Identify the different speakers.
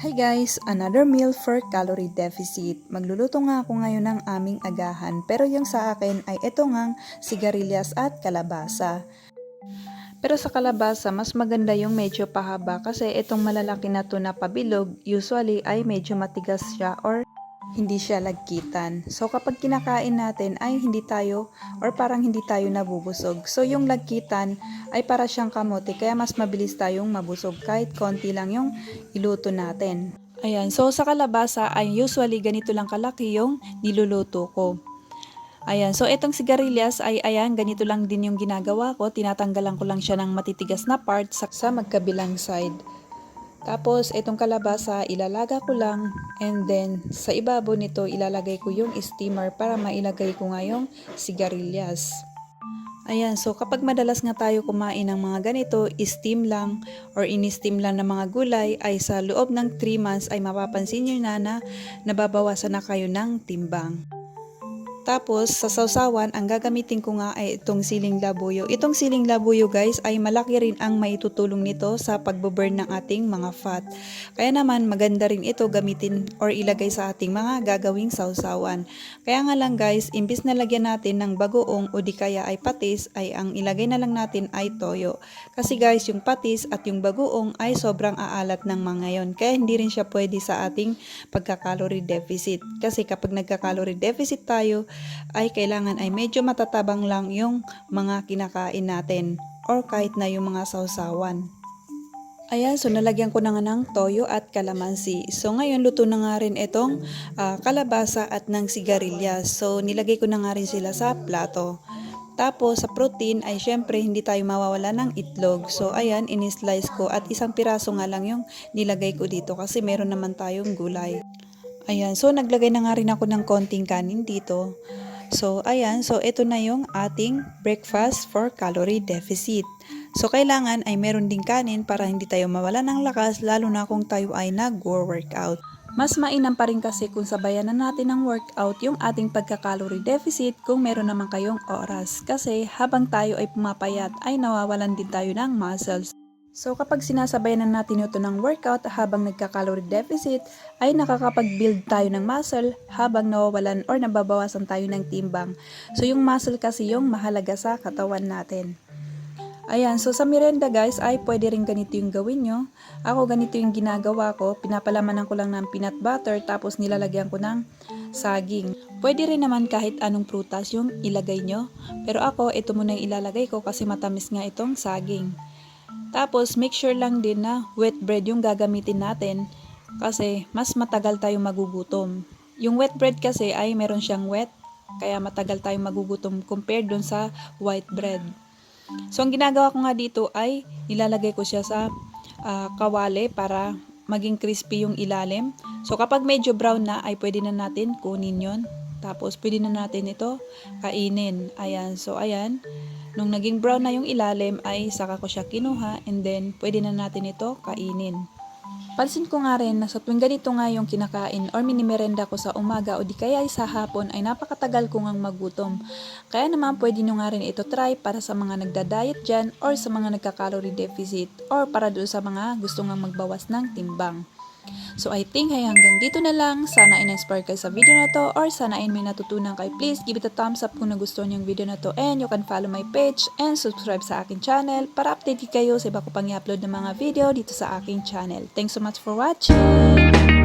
Speaker 1: Hi guys! Another meal for calorie deficit. Magluluto nga ako ngayon ng aming agahan pero yung sa akin ay ito ngang sigarilyas at kalabasa. Pero sa kalabasa, mas maganda yung medyo pahaba kasi itong malalaki na to na pabilog, usually ay medyo matigas siya or hindi siya lagkitan. So kapag kinakain natin ay hindi tayo or parang hindi tayo nabubusog. So yung lagkitan ay para siyang kamote kaya mas mabilis tayong mabusog kahit konti lang yung iluto natin. Ayan, so sa kalabasa ay usually ganito lang kalaki yung niluluto ko. Ayan, so itong sigarilyas ay ayan, ganito lang din yung ginagawa ko. Tinatanggalan ko lang siya ng matitigas na part sa magkabilang side. Tapos itong kalabasa ilalaga ko lang and then sa ibabaw nito ilalagay ko yung steamer para mailagay ko nga yung sigarilyas. Ayan, so kapag madalas nga tayo kumain ng mga ganito, steam lang or in-steam lang ng mga gulay ay sa loob ng 3 months ay mapapansin nyo na nababawasan na kayo ng timbang. Tapos, sa sausawan, ang gagamitin ko nga ay itong siling labuyo. Itong siling labuyo guys ay malaki rin ang maitutulong nito sa pagbo-burn ng ating mga fat. Kaya naman maganda rin ito gamitin or ilagay sa ating mga gagawing sausawan. Kaya nga lang guys, imbis na lagyan natin ng bagoong o di kaya ay patis, ay ang ilagay na lang natin ay toyo. Kasi guys, yung patis at yung bagoong ay sobrang aalat ng mga yon. Kaya hindi rin siya pwede sa ating pagka-calorie deficit. Kasi kapag nagka-calorie deficit tayo, ay kailangan ay medyo matatabang lang yung mga kinakain natin or kahit na yung mga sausawan. Ayan, so nalagyan ko na nga ng toyo at kalamansi. So ngayon luto na nga rin itong kalabasa at ng sigarilyas. So nilagay ko na nga rin sila sa plato. Tapos sa protein ay syempre hindi tayo mawawala ng itlog. So ayan, in-slice ko at isang piraso nga lang yung nilagay ko dito kasi meron naman tayong gulay. Ayan, so naglagay na nga rin ako ng konting kanin dito. So ayan, so ito na yung ating breakfast for calorie deficit. So kailangan ay meron ding kanin para hindi tayo mawala ng lakas lalo na kung tayo ay nag-workout. Mas mainam pa rin kasi kung sabayan na natin ng workout yung ating pagka-calorie deficit kung meron naman kayong oras. Kasi habang tayo ay pumapayat ay nawawalan din tayo ng muscles. So kapag sinasabayan na natin ito ng workout habang nagka-calorie deficit, ay nakakapag-build tayo ng muscle habang nawawalan or nababawasan tayo ng timbang. So yung muscle kasi yung mahalaga sa katawan natin. Ayan, so sa merienda guys ay pwede rin ganito yung gawin nyo. Ako ganito yung ginagawa ko, pinapalamanan ko lang ng peanut butter tapos nilalagyan ko ng saging. Pwede rin naman kahit anong prutas yung ilagay nyo, pero ako ito muna yung ilalagay ko kasi matamis nga itong saging. Tapos, make sure lang din na wet bread yung gagamitin natin kasi mas matagal tayong magugutom. Yung wet bread kasi ay meron siyang wet, kaya matagal tayong magugutom compared dun sa white bread. So, ang ginagawa ko nga dito ay nilalagay ko siya sa kawali para maging crispy yung ilalim. So, kapag medyo brown na ay pwede na natin kunin yon. Tapos, pwede na natin ito kainin. Ayan, so ayan. Nung naging brown na yung ilalim ay saka ko siya kinuha and then pwede na natin ito kainin. Pansin ko nga rin na sa tuwing ganito nga yung kinakain or minimerenda ko sa umaga o di kaya sa hapon ay napakatagal ko ngang magutom. Kaya naman pwede nyo nga rin ito try para sa mga nagda-diet dyan or sa mga nagka-calorie deficit or para doon sa mga gusto ngang magbawas ng timbang. So I think ay hanggang dito na lang. Sana in-inspire kayo sa video na to or sana ay may natutunan kayo. Please give it a thumbs up kung nagustuhan niyo yung video na to and you can follow my page and subscribe sa akin channel para updated kayo sa iba ko pang i-upload ng mga video dito sa aking channel. Thanks so much for watching!